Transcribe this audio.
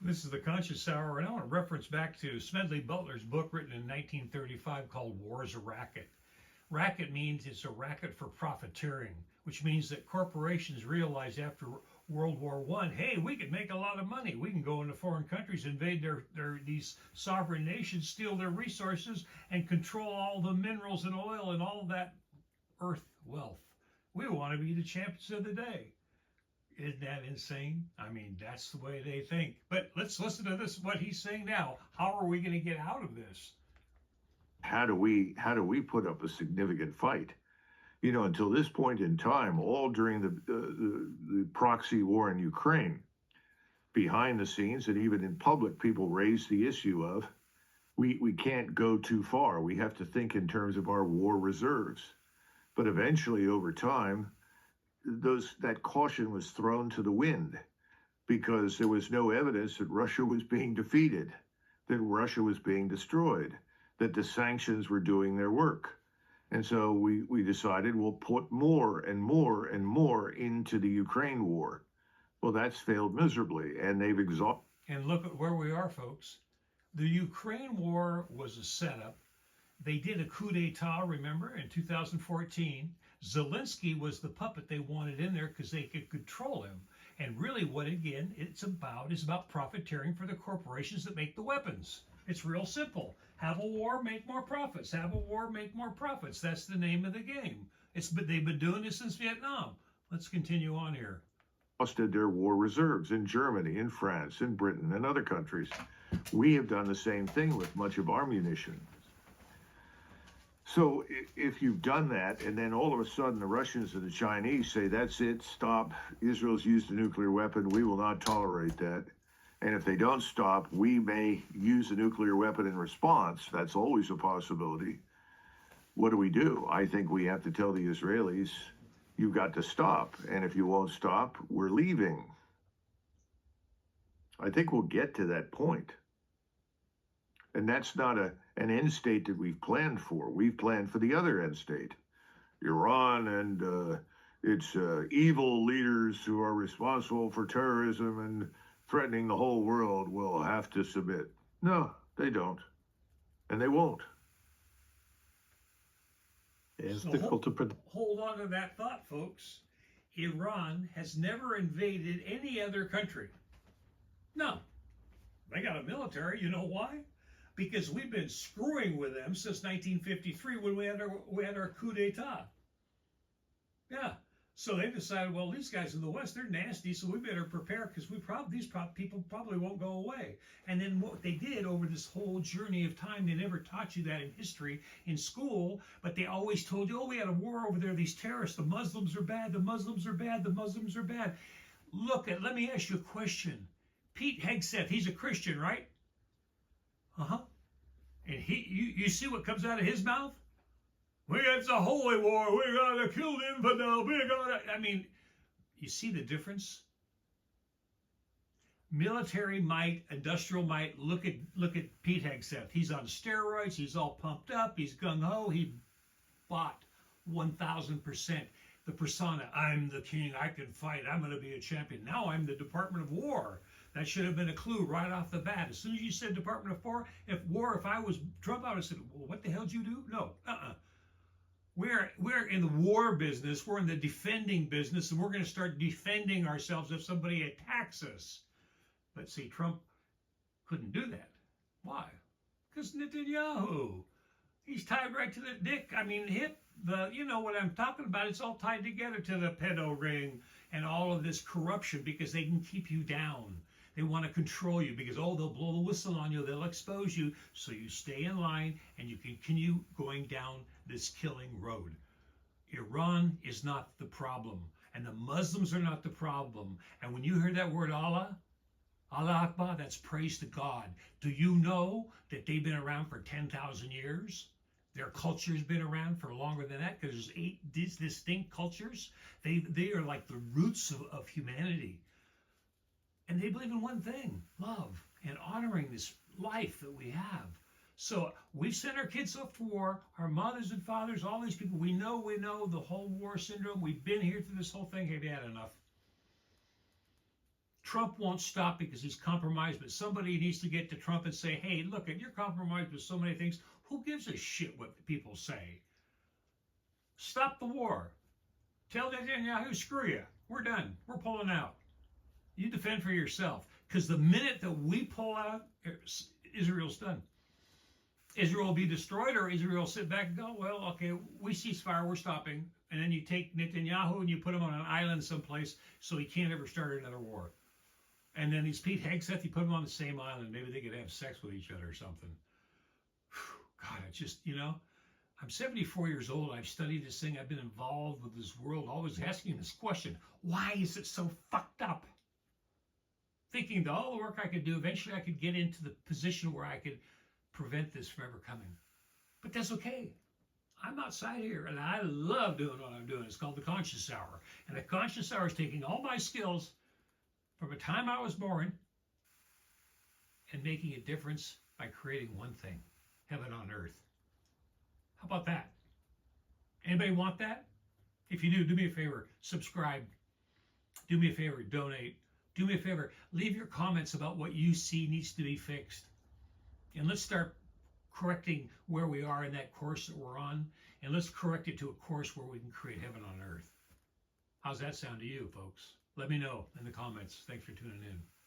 This is the Conscious Hour, and I want to reference back to Smedley Butler's book written in 1935 called War is a Racket. Racket means it's a racket for profiteering, which means that corporations realized after World War I, hey, we can make a lot of money. We can go into foreign countries, invade these sovereign nations, steal their resources, and control all the minerals and oil and all that earth wealth. We want to be the champions of the day. Isn't that insane? I mean, that's the way they think. But let's listen to this, what he's saying now. How are we going to get out of this? How do we put up a significant fight? You know, until this point in time, all during the proxy war in Ukraine, behind the scenes and even in public, people raised the issue of we can't go too far. We have to think in terms of our war reserves. But eventually, over time, that caution was thrown to the wind because there was no evidence that Russia was being defeated, that Russia was being destroyed, that the sanctions were doing their work. And so we decided we'll put more and more and more into the Ukraine war. Well, that's failed miserably, and they've exhausted. And look at where we are, folks. The Ukraine war was a setup. They did a coup d'etat, remember, in 2014. Zelensky was the puppet they wanted in there because they could control him. And really what, again, it's about profiteering for the corporations that make the weapons. It's real simple. Have a war, make more profits. Have a war, make more profits. That's the name of the game. They've been doing this since Vietnam. Let's continue on here. Exhausted their war reserves in Germany, in France, in Britain, and other countries. We have done the same thing with much of our munition. So if you've done that, and then all of a sudden the Russians and the Chinese say, that's it, stop, Israel's used a nuclear weapon, we will not tolerate that. And if they don't stop, we may use a nuclear weapon in response. That's always a possibility. What do? I think we have to tell the Israelis, you've got to stop. And if you won't stop, we're leaving. I think we'll get to that point. And that's not an end state that we've planned for. We've planned for the other end state, Iran and its evil leaders who are responsible for terrorism and threatening the whole world will have to submit. No, they don't. And they won't. It's difficult to hold on to that thought, folks. Iran has never invaded any other country. No. They got a military. You know why? Because we've been screwing with them since 1953 when we had our coup d'etat. Yeah. So they decided, well, these guys in the West, they're nasty, so we better prepare because these people probably won't go away. And then what they did over this whole journey of time, they never taught you that in history in school, but they always told you, oh, we had a war over there, these terrorists, the Muslims are bad, the Muslims are bad, the Muslims are bad. Let me ask you a question. Pete Hegseth, he's a Christian, right? Uh-huh. And you see what comes out of his mouth? It's a holy war. We gotta kill the infidel. I mean, you see the difference? Military might, industrial might. Look at Pete Hegseth. He's on steroids. He's all pumped up. He's gung ho. He bought 1,000% the persona. I'm the king. I can fight. I'm going to be a champion. Now I'm the Department of War. That should have been a clue right off the bat. As soon as you said Department of War, if I was Trump, I would have said, well, what the hell did you do? No, We're in the war business. We're in the defending business, and we're going to start defending ourselves if somebody attacks us. But see, Trump couldn't do that. Why? Because Netanyahu. He's tied right to the dick. I mean, you know what I'm talking about. It's all tied together to the pedo ring and all of this corruption because they can keep you down. They want to control you because, they'll blow the whistle on you. They'll expose you. So you stay in line and you continue going down this killing road. Iran is not the problem. And the Muslims are not the problem. And when you hear that word Allah Akbar, that's praise to God. Do you know that they've been around for 10,000 years? Their culture's been around for longer than that because there's 8 distinct cultures. They are like the roots of humanity. And they believe in one thing, love, and honoring this life that we have. So we've sent our kids off to war, our mothers and fathers, all these people. We know the whole war syndrome. We've been here through this whole thing. Have you had enough? Trump won't stop because he's compromised, but somebody needs to get to Trump and say, hey, look, you're compromised with so many things. Who gives a shit what people say? Stop the war. Tell Netanyahu, screw you. We're done. We're pulling out. You defend for yourself. Because the minute that we pull out, Israel's done. Israel will be destroyed, or Israel will sit back and go, well, okay, we cease fire, we're stopping. And then you take Netanyahu and you put him on an island someplace so he can't ever start another war. And then these Pete Hegseth, you put them on the same island. Maybe they could have sex with each other or something. God, it's just, I'm 74 years old. I've studied this thing. I've been involved with this world, always asking this question. Why is it so fucked up? Thinking that all the work I could do, eventually I could get into the position where I could prevent this from ever coming. But that's okay. I'm outside here, and I love doing what I'm doing. It's called the Conscious Hour. And the Conscious Hour is taking all my skills from the time I was born and making a difference by creating one thing, heaven on earth. How about that? Anybody want that? If you do me a favor, subscribe. Do me a favor, donate. Do me a favor, leave your comments about what you see needs to be fixed. And let's start correcting where we are in that course that we're on, and let's correct it to a course where we can create heaven on earth. How's that sound to you, folks? Let me know in the comments. Thanks for tuning in.